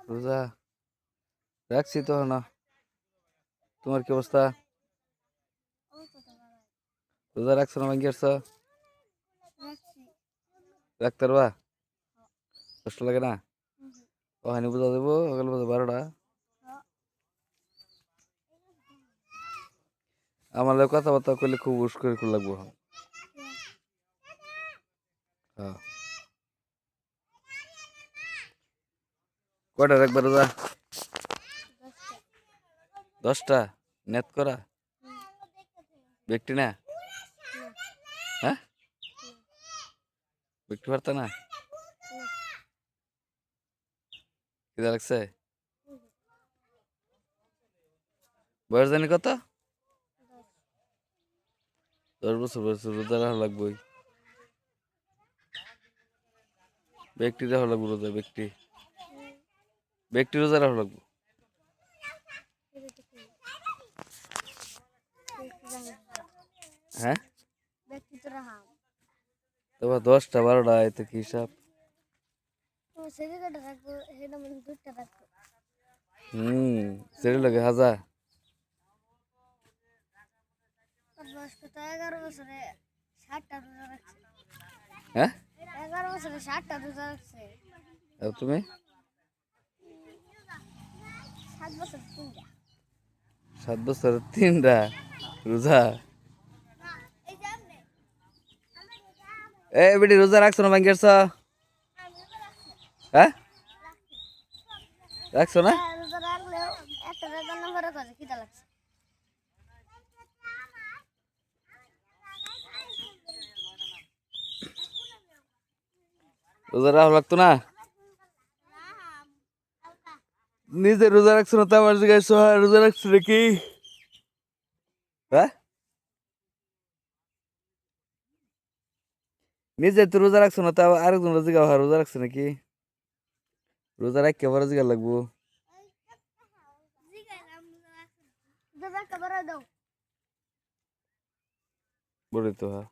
রোজা রাখছি তো না। তোমার কি অবস্থা? রোজা রাখছো না ভাঙ্গি আসছো? রাখতে পারবা? কষ্ট লাগে না? ওখানে বুঝা দেবো সকাল বাজে 12টা। আমার লোক কথাবার্তা করলে খুব উস করে লাগবো। হ্যাঁ, কয়টা রাখবে রোজা? 10টা নেট করা ব্যক্তি না? হ্যাঁ, ব্যক্তি পারতা না? কিদা লাগছে? বয়স জানি কত? 10 বছর বয়স, রোজা রাখা লাগবোই। ব্যক্তি রাখা লাগবো রোজা, ব্যক্তি ব্যক্তি রোজা রাখা লাগবো। হ্যাঁ, তোমার 10টা 12টা এতে কি হিসাব? সেটা লাগে হাজা। হ্যাঁ, আর তুমি? 7 বছর 3টা রোজা। এ বেটি রোজা রাখছো না ভাঙ্গি আসছো? হ্যাঁ, রাখছো না? রোজা রাখা লাগতো না? নিজে রোজা রাখছো না তো আমার জিজ্ঞাসা রোজা রাখছো নাকি? হ্যাঁ, নিজে তো রোজা রাখছো না তো আরেকজন জিজ্ঞাসা রোজা রাখছো নাকি? রোজা রাখ বড় জিজ্ঞাসা লাগবো। বলি তো হ্যাঁ।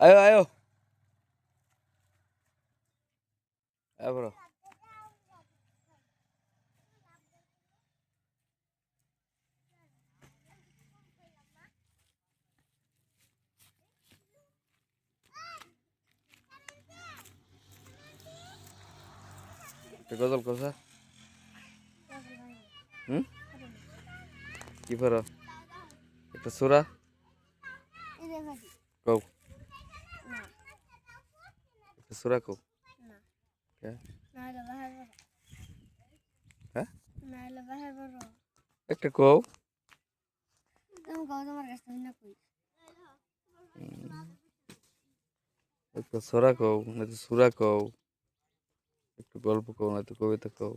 আয়ো আয়ো বড় একটা গজল কথা। হুম, কি পারো? একটা সুরা কও, একটা সুরা কও। হ্যাঁ, একটা কও। একটা সুরা কও, নয়তো সুরা কও, একটু গল্প কও, নয়তো কবিতা কও।